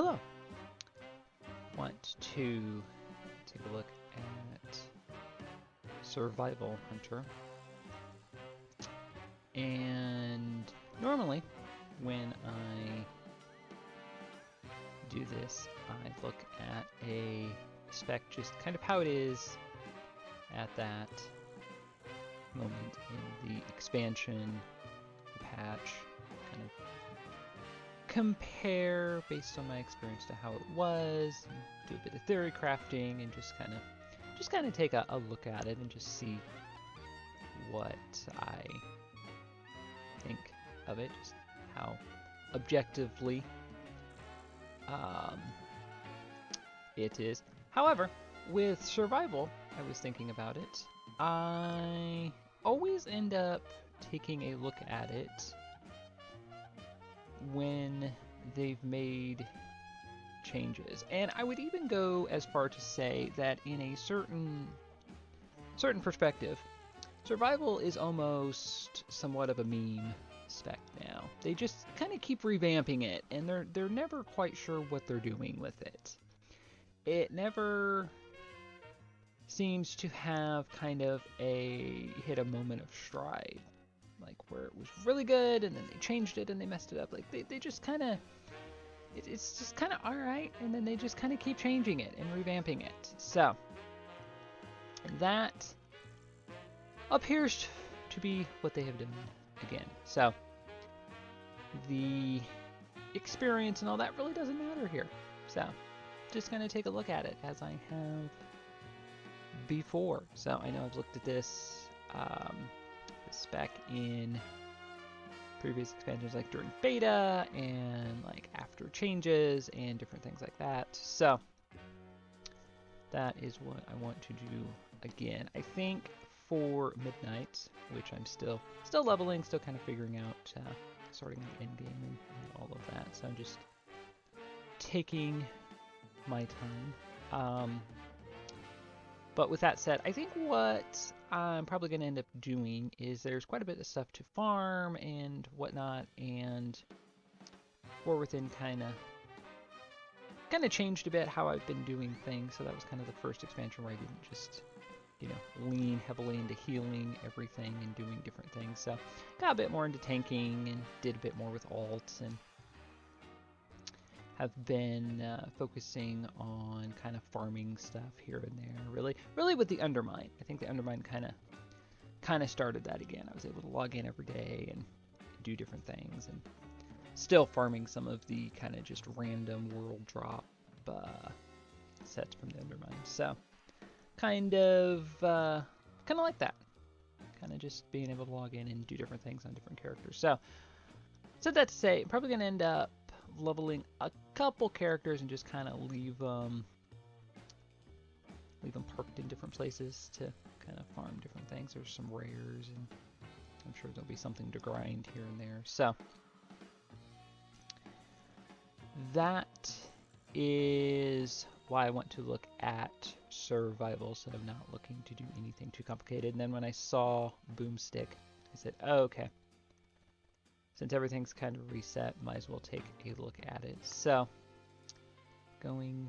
Hello! Want to take a look at Survival Hunter. And normally, when I do this, I look at a spec just kind of how it is at that moment in the expansion, the patch, kind of compare based on my experience to how it was, do a bit of theory crafting, and just kind of take a look at it and just see what I think of it, just how objectively it is. However, with survival, I was thinking about it. I always end up taking a look at it when they've made changes. And I would even go as far to say that in a certain perspective, survival is almost somewhat of a meme spec now. They just kind of keep revamping it, and they're never quite sure what they're doing with it. It never seems to have kind of hit a moment of stride, like where it was really good and then they changed it and they messed it up. Like they just kind of it's just kind of all right, and then they just kind of keep changing it and revamping it. So that appears to be what they have done again. So the experience and all that really doesn't matter here. So just gonna take a look at it as I have before. So I know I've looked at this spec in previous expansions, like during beta and like after changes and different things like that. So that is what I want to do again. I think for Midnight, which I'm still leveling, still kind of figuring out, sorting out end game and all of that. So I'm just taking my time. But with that said, I think what I'm probably going to end up doing is there's quite a bit of stuff to farm and whatnot, and War Within kind of changed a bit how I've been doing things. So that was kind of the first expansion where I didn't just, lean heavily into healing everything and doing different things. So got a bit more into tanking and did a bit more with alts, and have been focusing on kind of farming stuff here and there. Really with the Undermine. I think the Undermine kind of started that again. I was able to log in every day and do different things, and still farming some of the kind of just random world drop sets from the Undermine. So kind of like that. Kind of just being able to log in and do different things on different characters. So said that to say, I'm probably going to end up leveling a couple characters and just kind of leave them parked in different places to kind of farm different things. There's some rares, and I'm sure there'll be something to grind here and there. So that is why I want to look at survival instead of not looking to do anything too complicated. And then when I saw Boomstick, I said, oh, okay. Since everything's kind of reset, might as well take a look at it. So, going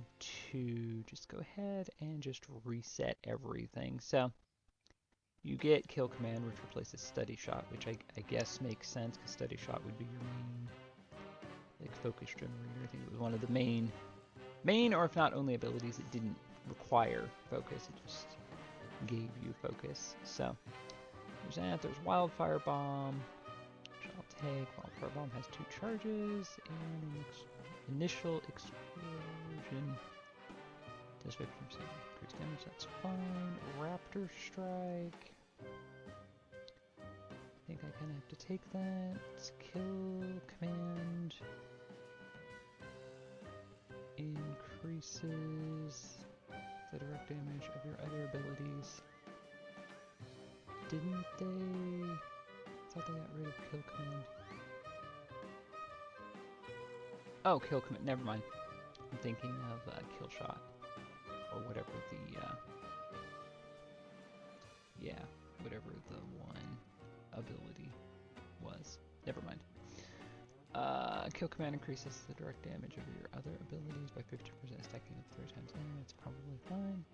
to just go ahead and just reset everything. So, you get Kill Command, which replaces Steady Shot, which I guess makes sense, because Steady Shot would be your main focus generator. I think it was one of the main, or if not only abilities that didn't require focus, it just gave you focus. So, there's that. There's Wildfire Bomb. Take. Wildfire Bomb has 2 charges, and initial explosion does 50% increased damage. That's fine. Raptor Strike. I think I kind of have to take that. Kill Command increases the direct damage of your other abilities. Didn't they? I thought they got rid of Kill Command. Oh, Kill Command. Never mind. I'm thinking of Kill Shot, or whatever whatever the one ability was. Never mind. Kill command increases the direct damage of your other abilities by 50%, stacking up 3 times. It's probably fine.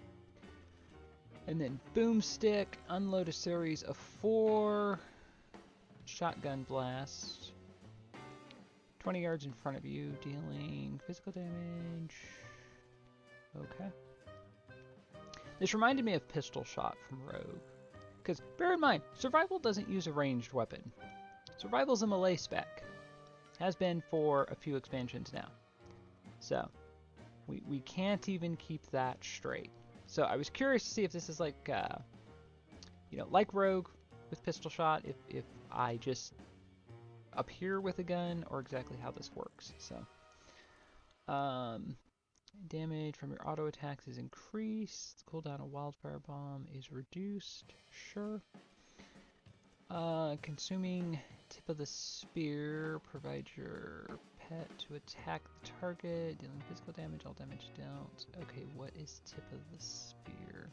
And then Boomstick, unload a series of 4 shotgun blasts. 20 yards in front of you, dealing physical damage. Okay. This reminded me of Pistol Shot from Rogue. Because, bear in mind, Survival doesn't use a ranged weapon. Survival's a melee spec. Has been for a few expansions now. So, we can't even keep that straight. So I was curious to see if this is like, you know, like Rogue with Pistol Shot, if I just appear with a gun, or exactly how this works. So, damage from your auto attacks is increased. Cooldown of Wildfire Bomb is reduced. Sure. Consuming Tip of the Spear provides your pet to attack the target, dealing physical damage, all damage dealt. Okay, what is Tip of the Spear?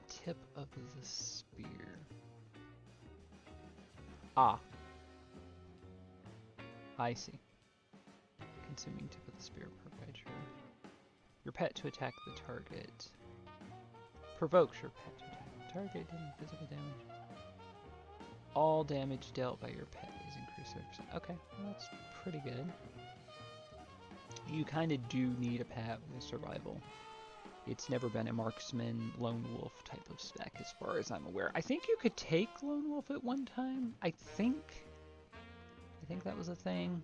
Tip of the Spear. Ah. I see. Consuming Tip of the Spear provides your pet to attack the target. Provokes your pet to attack the target, dealing physical damage. All damage dealt by your pet is increased 30%. Okay, well, that's pretty good. You kind of do need a pet with survival. It's never been a marksman, lone wolf type of spec as far as I'm aware. I think you could take lone wolf at one time. I think that was a thing.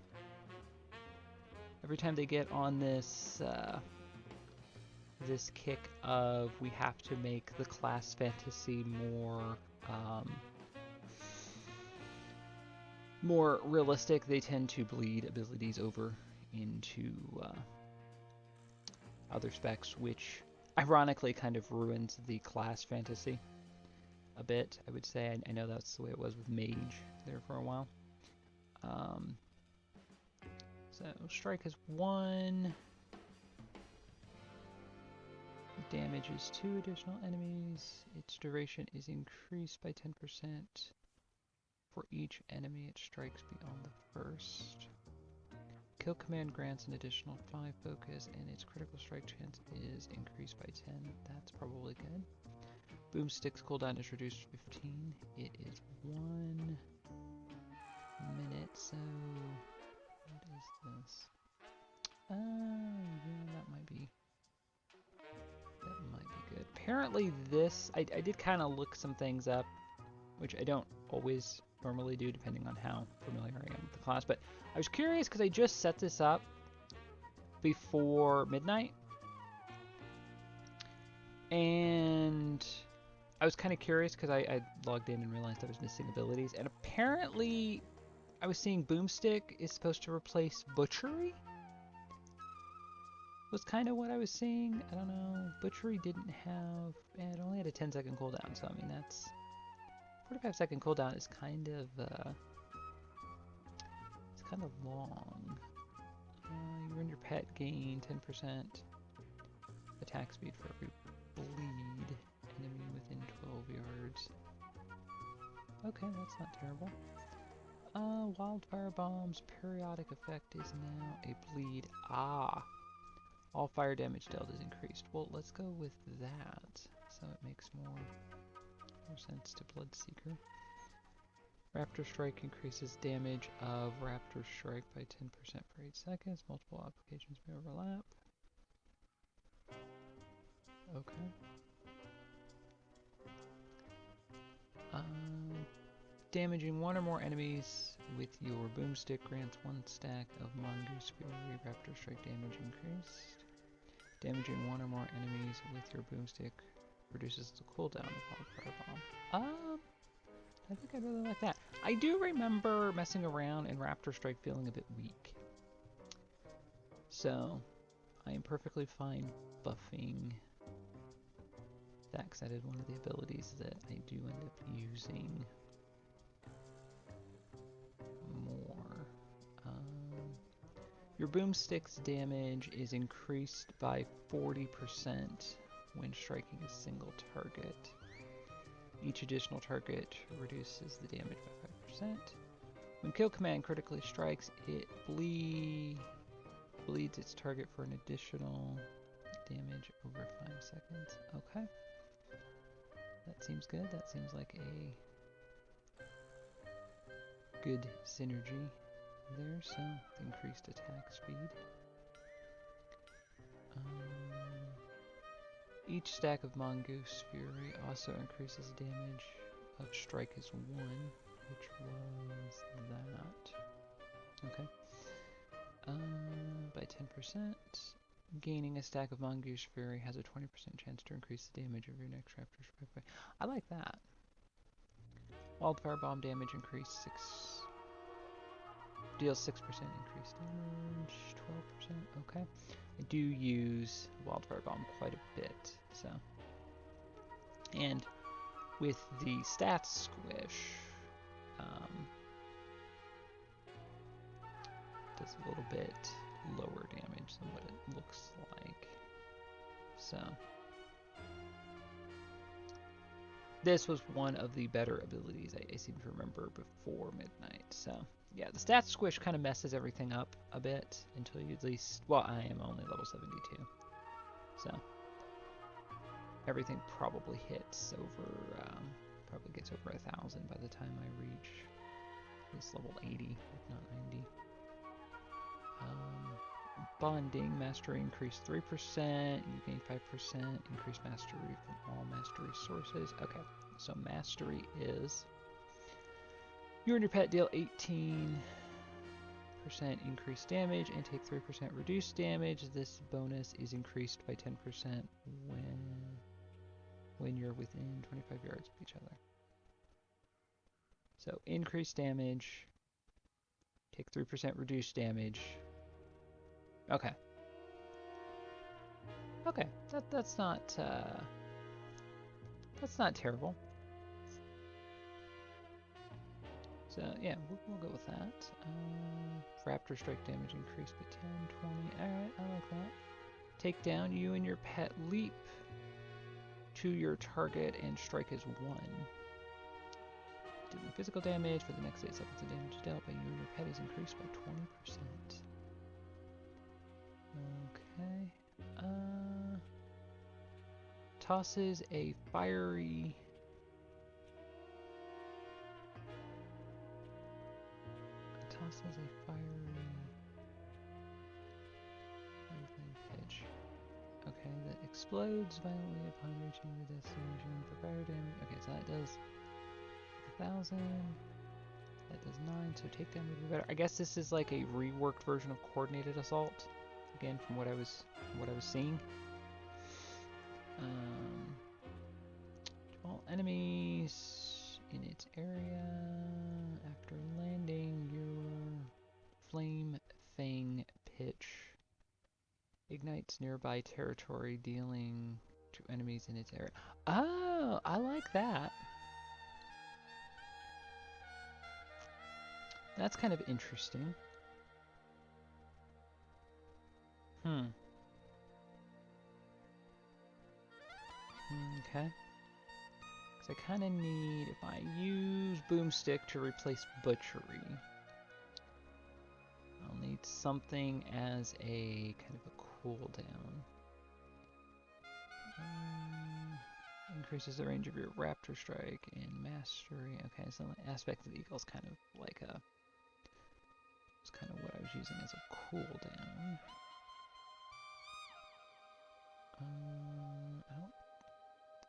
Every time they get on this this kick of we have to make the class fantasy more realistic, they tend to bleed abilities over into other specs, which ironically kind of ruins the class fantasy a bit, I would say. I know that's the way it was with Mage there for a while. So Strike has 1. Damages 2 additional enemies. Its duration is increased by 10% for each enemy it strikes beyond the first. Kill command grants an additional 5 focus, and its critical strike chance is increased by 10. That's probably good. Boomstick's cooldown is reduced to 15. It is 1 minute, so what is this? Yeah, that might be good. Apparently this, I did kind of look some things up, which I don't always normally do depending on how familiar I am with the class, but I was curious because I just set this up before midnight, and I was kind of curious because I logged in and realized I was missing abilities, and apparently I was seeing Boomstick is supposed to replace Butchery. Was kind of what I was seeing. I don't know. Butchery didn't have... it only had a 10-second cooldown, so I mean that's... 45-second cooldown is kind of... it's kind of long. You and your pet gain 10% attack speed for every bleed enemy within 12 yards. Okay, that's not terrible. Wildfire Bomb's periodic effect is now a bleed. Ah! All fire damage dealt is increased. Well, let's go with that, so it makes more sense to Bloodseeker. Raptor Strike increases damage of Raptor Strike by 10% for 8 seconds. Multiple applications may overlap. Okay. Damaging 1 or more enemies with your Boomstick grants 1 stack of Mongoose Fury Raptor Strike damage increased. Damaging 1 or more enemies with your Boomstick reduces the cooldown of Wildfire Bomb. I think I really like that. I do remember messing around and Raptor Strike feeling a bit weak. So, I am perfectly fine buffing that because that is one of the abilities that I do end up using more. Your Boomstick's damage is increased by 40% when striking a single target. Each additional target reduces the damage by 5%. When kill command critically strikes, it bleeds its target for an additional damage over 5 seconds. Okay. That seems good. That seems like a good synergy there. So, increased attack speed. Each stack of Mongoose Fury also increases damage of strike as 1, which was that. Okay. By 10%. Gaining a stack of Mongoose Fury has a 20% chance to increase the damage of your next Raptor strike. I like that. Wildfire Bomb damage increase 6. Deals 6% increased damage, 12%. Okay. I do use Wildfire Bomb quite a bit, so. And with the stats squish, does a little bit lower damage than what it looks like. So. This was one of the better abilities I seem to remember before midnight, so. Yeah, the stats squish kind of messes everything up a bit until you at least, well, I am only level 72, so everything probably hits over, probably gets over 1,000 by the time I reach at least level 80, if not 90. Bonding, mastery increased 3%, you gain 5%, increased mastery from all mastery sources. Okay, so mastery is you and your pet deal 18% increased damage and take 3% reduced damage. This bonus is increased by 10% when you're within 25 yards of each other. So increased damage, take 3% reduced damage. Okay. Okay, that's not terrible. So yeah, we'll go with that. Raptor strike damage increased by 10, 20. Alright, I like that. Take down, you and your pet leap to your target and strike as 1. Dealing physical damage for the next 8 seconds of damage dealt by you and your pet is increased by 20%. Okay. Tosses a fiery... Tosses a fiery... pitch. Okay, that explodes violently upon reaching the destination for fire damage. Okay, so that does 1,000. That does 9, so takedown would be better. I guess this is like a reworked version of coordinated assault. Again, from what I was seeing. All enemies in its area after landing your Flame Fang pitch ignites nearby territory, dealing to enemies in its area. Oh, I like that. That's kind of interesting. Okay. Because I kind of need, if I use Boomstick to replace Butchery, I'll need something as a kind of a cooldown. Increases the range of your Raptor Strike and Mastery. Okay, so the Aspect of the Eagle is kind of like a... It's kind of what I was using as a cooldown. I don't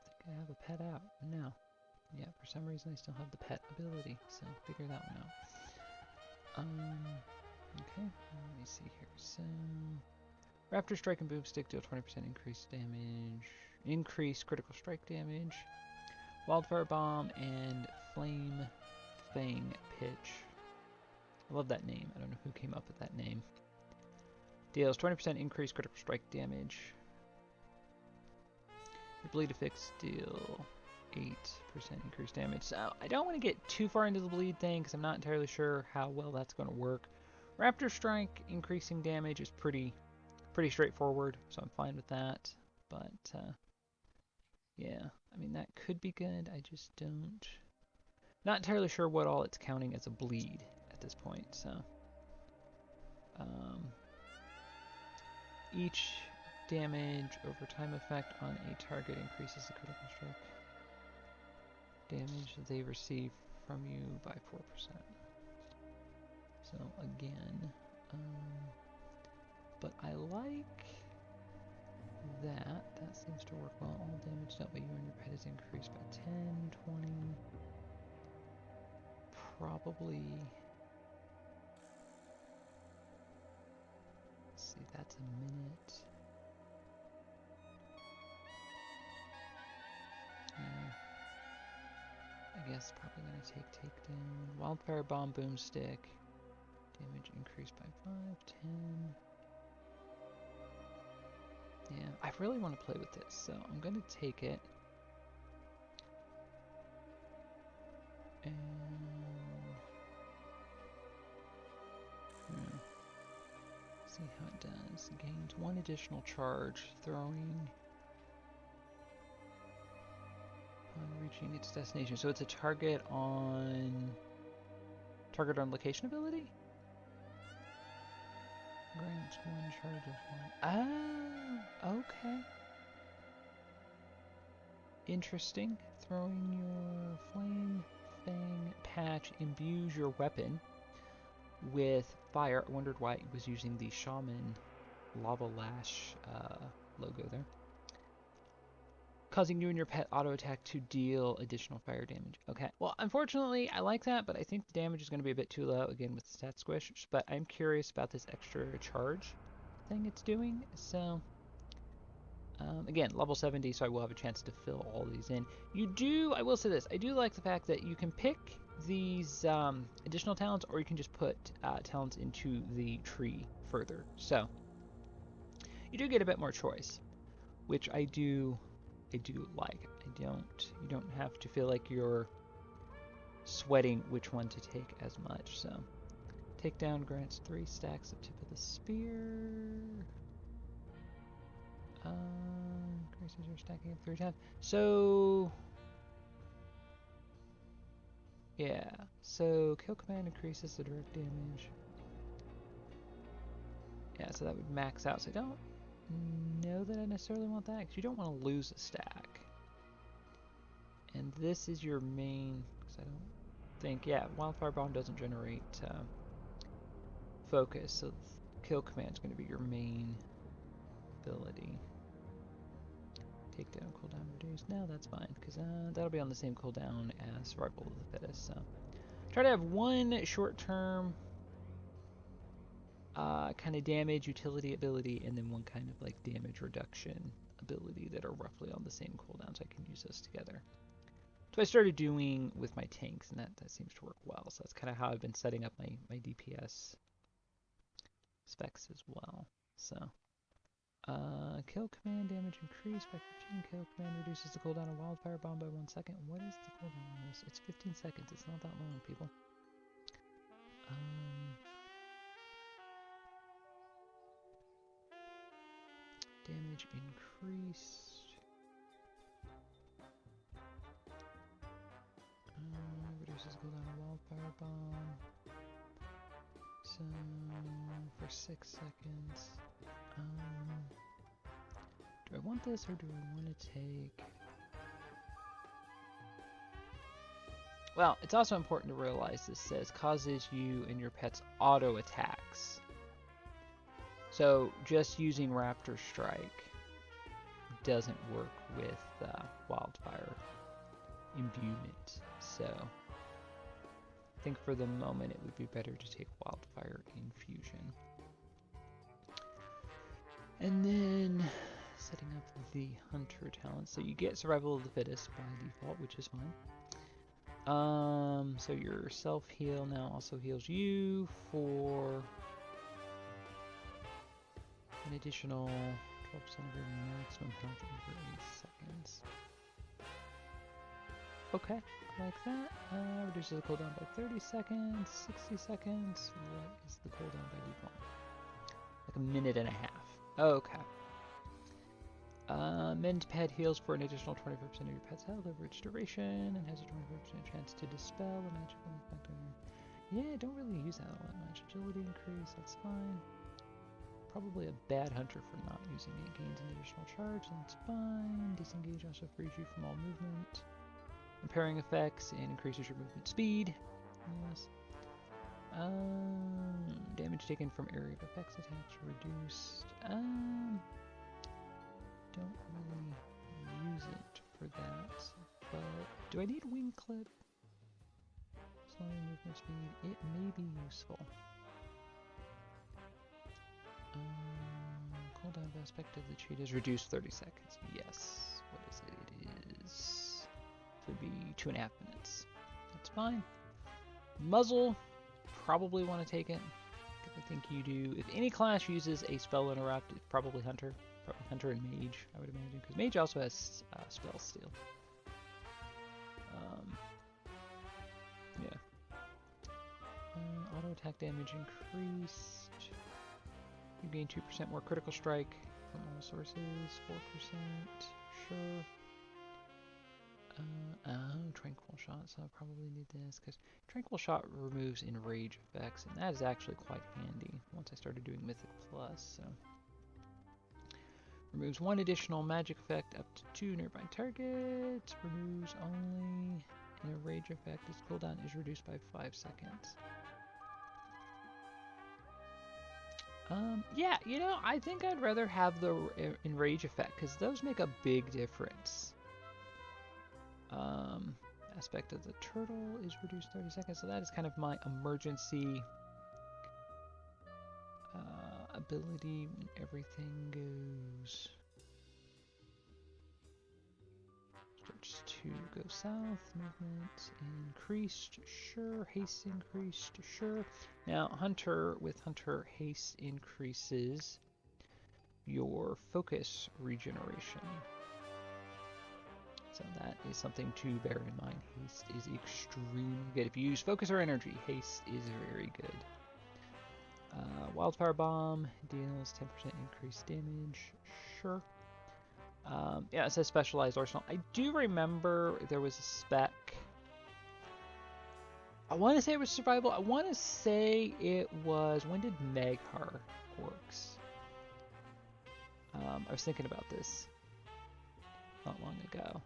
think I have a pet out. No. Yeah, for some reason I still have the pet ability, so figure that one out. Okay, let me see here. So, Raptor Strike and Boomstick deal 20% increased damage, increased critical strike damage. Wildfire Bomb and Flame Fang Pitch. I love that name. I don't know who came up with that name. Deals 20% increased critical strike damage. Your bleed effects deal 8% increased damage. So I don't want to get too far into the bleed thing because I'm not entirely sure how well that's going to work. Raptor Strike increasing damage is pretty straightforward, so I'm fine with that. But yeah, I mean, that could be good. I just don't... Not entirely sure what all it's counting as a bleed at this point, so... Each damage over time effect on a target increases the critical strike damage that they receive from you by 4%. So again, but I like that. That seems to work well. All damage dealt by you and your pet is increased by 10, 20. Probably... Let's see, that's a minute. Yeah. I guess probably gonna take takedown. Wildfire bomb boomstick. Damage increased by 5, 10. Yeah, I really want to play with this, so I'm gonna take it. And see how it does. Gains 1 additional charge, throwing upon reaching its destination. So it's a target on location ability? Grants 1 charge of 1. Oh, okay. Interesting. Throwing your flame fang patch imbues your weapon with fire. I wondered why it was using the Shaman Lava Lash logo there. Causing you and your pet auto attack to deal additional fire damage. Okay, well, unfortunately, I like that, but I think the damage is going to be a bit too low, again, with the stat squish. But I'm curious about this extra charge thing it's doing. So, again, level 70, so I will have a chance to fill all these in. I will say this, I do like the fact that you can pick these additional talents, or you can just put talents into the tree further. So, you do get a bit more choice, which I do like. You don't have to feel like you're sweating which one to take as much. So, takedown grants 3 stacks of tip of the spear. Increases your stacking of 3 times. So, yeah. So, kill command increases the direct damage. Yeah, so that would max out. So I don't know that I necessarily want that, because you don't want to lose a stack. And this is your main, because I don't think, yeah, Wildfire Bomb doesn't generate focus, so kill command is going to be your main ability. Takedown cooldown reduced. No, that's fine, because that'll be on the same cooldown as Survival of the Fittest. So try to have one short-term kind of damage utility ability, and then one kind of like damage reduction ability that are roughly on the same cooldown, so I can use those together. So I started doing with my tanks, and that seems to work well. So that's kind of how I've been setting up my DPS specs as well. So kill command damage increased by 15. Kill command reduces the cooldown of Wildfire Bomb by 1 second. What is the cooldown on this? It's 15 seconds. It's not that long, people. Damage increased. Reduces cooldown of Wildfire Bomb. So for 6 seconds. Do I want this, or do I want to take... Well, it's also important to realize this says causes you and your pet's auto attacks. So just using Raptor Strike doesn't work with Wildfire imbuement. So I think for the moment it would be better to take Wildfire Infusion. And then setting up the Hunter talent. So you get Survival of the Fittest by default, which is fine. So your self-heal now also heals you for an additional 12% of your maximum health over 8 seconds. Okay, I like that. Reduces the cooldown by 30 seconds, 60 seconds. What is the cooldown by default? Like a minute and a half. Okay. Mend pet heals for an additional 25% of your pet's health over its duration and has a 25% chance to dispel a magical effect on you. Yeah, don't really use that all that much. Agility increase, that's fine. Probably a bad hunter for not using it. Gains an additional charge, that's fine. Disengage also frees you from all movement. Impairing effects and increases your movement speed. Yes. Damage taken from area of effects attached reduced. Don't really use it for that, but do I need wing clip? Slowing movement speed, it may be useful. Cooldown of aspect of the cheat is reduced 30 seconds. Yes. What is it? It is. It would be 2.5 minutes. That's fine. Muzzle, probably want to take it. I think you do. If any class uses a spell interrupt, it's probably Hunter. Probably Hunter and Mage, I would imagine, because Mage also has spell steal. Yeah. Auto attack damage increased. You gain 2% more critical strike from all sources. 4%. Sure. Tranquil Shot, so I'll probably need this, because Tranquil Shot removes enrage effects, and that is actually quite handy once I started doing Mythic Plus, so. Removes 1 additional magic effect up to 2 nearby targets. Removes only an enrage effect. Its cooldown is reduced by 5 seconds. Yeah, you know, I think I'd rather have the enrage effect, because those make a big difference. Aspect of the turtle is reduced 30 seconds, so that is kind of my emergency ability when everything goes. Starts to go south, movement increased, sure. Haste increased, sure. Now, Hunter, with Hunter, haste increases your focus regeneration. So that is something to bear in mind. Haste is extremely good. If you use focus or energy, haste is very good. Wildfire Bomb deals 10% increased damage. Sure. Yeah, it says Specialized Arsenal. I do remember there was a spec. I want to say it was Survival. I want to say it was... When did Mag'har Orcs? I was thinking about this not long ago.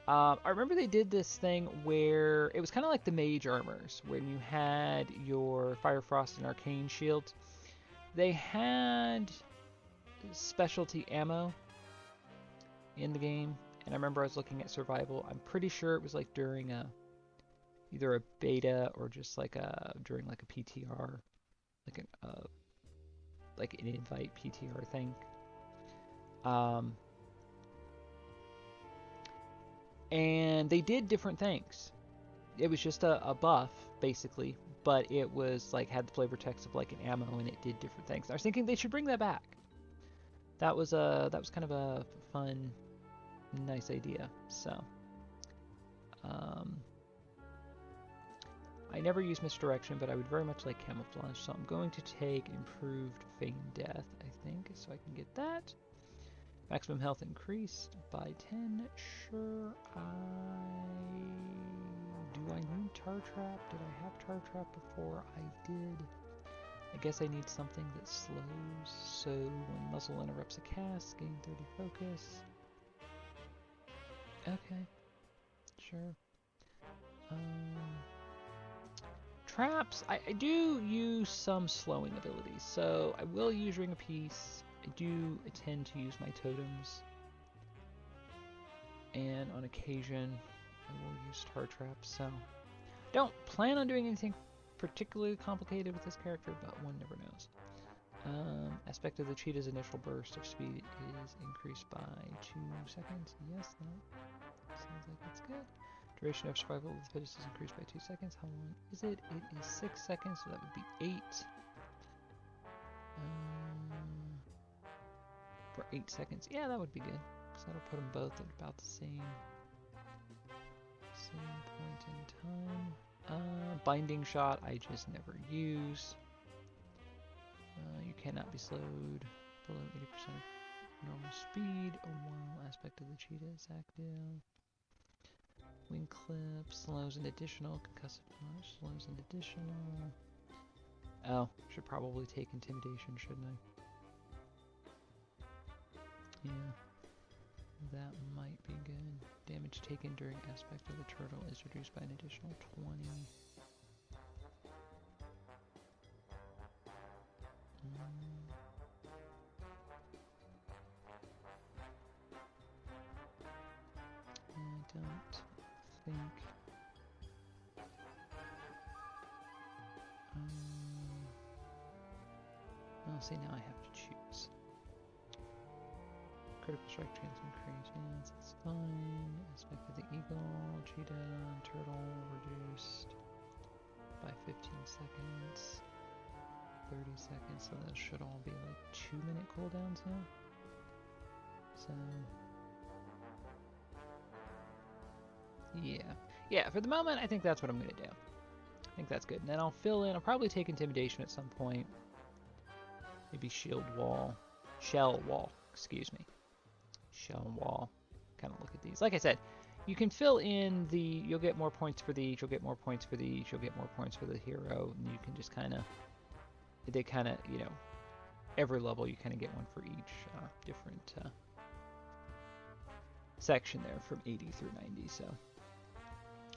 I remember they did this thing where it was kind of like the mage armors, when you had your Fire, Frost, and Arcane shields. They had specialty ammo in the game, and I remember I was looking at Survival. I'm pretty sure it was like during either a beta or just like during like a PTR, like an invite PTR thing. And they did different things. It was just a buff, basically, but it was like had the flavor text of like an ammo, and it did different things. I was thinking they should bring that back. That was kind of a fun, nice idea. So, I never use misdirection, but I would very much like camouflage. So I'm going to take improved feign death, I think, so I can get that. Maximum health increased by 10. Sure. Do I need Tar Trap? Did I have Tar Trap before? I did. I guess I need something that slows. So when muzzle interrupts a cast, gain 30 focus. Okay. Sure. Traps. I do use some slowing abilities. So I will use Ring of Peace. I do tend to use my totems, and on occasion I will use Tar Traps, so don't plan on doing anything particularly complicated with this character, but one never knows. Aspect of the cheetah's initial burst of speed is increased by 2 seconds. Yes, that sounds like it's good. Duration of survival of the fittest is increased by 2 seconds. How long is it? It is 6 seconds, so that would be 8. For 8 seconds. Yeah, that would be good, because that'll put them both at about the same point in time. Binding Shot, I just never use. You cannot be slowed below 80%. normal speed while aspect of the cheetah is active. Wing clip slows an additional. Concussive punch slows an additional. Oh, should probably take intimidation, shouldn't I? Yeah, that might be good. Damage taken during aspect of the turtle is reduced by an additional 20. I don't think. Oh, see, now I have to choose. Critical strike chance increases. It's fine. Aspect of the eagle, cheetah, turtle reduced by 15 seconds. 30 seconds, so those should all be like 2-minute cooldowns now. So yeah, for the moment I think that's what I'm gonna do. I think that's good. And then I'll fill in, I'll probably take intimidation at some point. Maybe shell wall, excuse me. Shell wall. Kind of look at these. Like I said, you can fill in the, you'll get more points for these, you'll get more points for these, you'll get more points for the hero, and you can just kind of, they kind of, you know, every level you kind of get one for each different section there from 80 through 90, so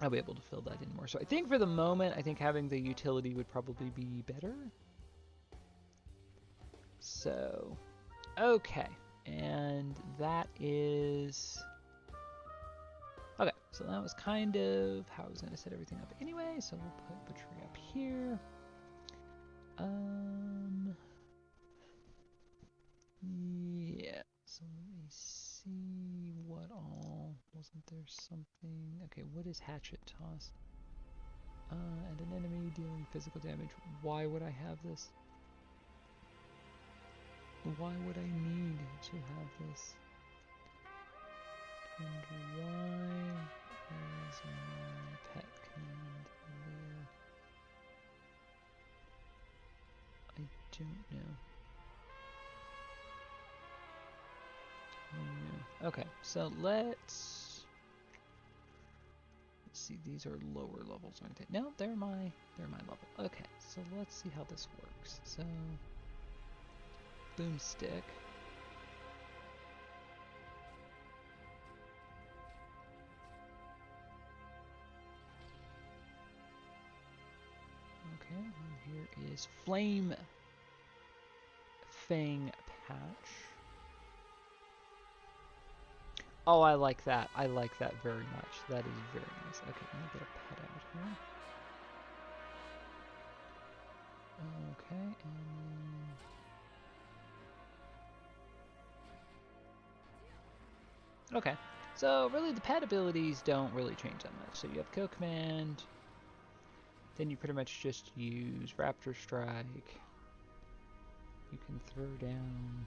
I'll be able to fill that in more. So I think for the moment, I think having the utility would probably be better. So, okay, and that is, okay, so that was kind of how I was going to set everything up anyway, so we'll put Butchery up here. Yeah, so let me see what all, wasn't there something, okay, what is Hatchet Toss? And an enemy dealing physical damage. Why would I have this? Why would I need to have this? And why is my pet command there? I don't know. Okay, so let's see, these are lower levels, aren't they? No, they're my level. Okay, so let's see how this works. So Boomstick. Okay, and here is Flame Fang Patch. Oh, I like that. I like that very much. That is very nice. Okay, let me get a pet out here. Okay, and okay. So really the pet abilities don't really change that much. So you have Kill Command, then you pretty much just use Raptor Strike. You can throw down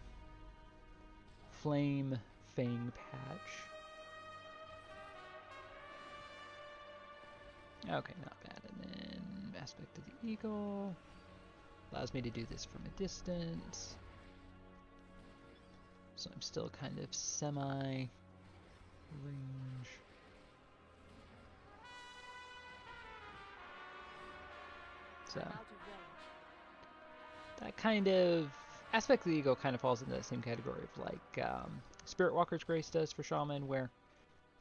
Flame Fang Patch. Okay, not bad. And then Aspect of the Eagle allows me to do this from a distance. So I'm still kind of semi-range. So that kind of Aspect of the Eagle kind of falls into the same category of like Spirit Walker's Grace does for Shaman, where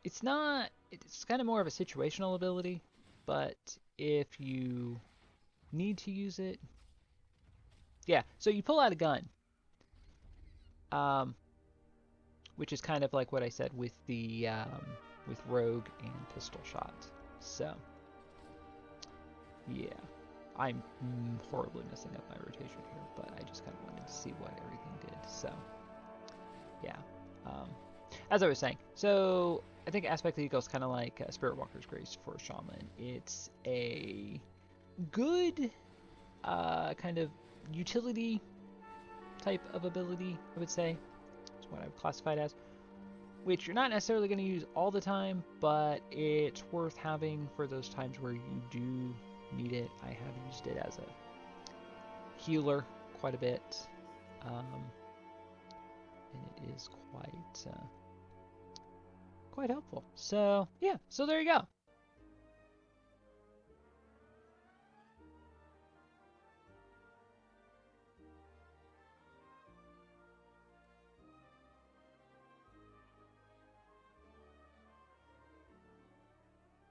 it's not, it's kind of more of a situational ability, but if you need to use it, yeah, so you pull out a gun, which is kind of like what I said with the with Rogue and Pistol Shot. So yeah, I'm horribly messing up my rotation here, but I just kind of wanted to see what everything did. So yeah, as I was saying, so I think Aspect of the Eagle is kind of like Spirit Walker's Grace for Shaman. It's a good kind of utility type of ability, I would say. That's what I would classify it as. Which you're not necessarily going to use all the time, but it's worth having for those times where you do need it. I have used it as a healer quite a bit. and it is quite helpful. So yeah, so there you go.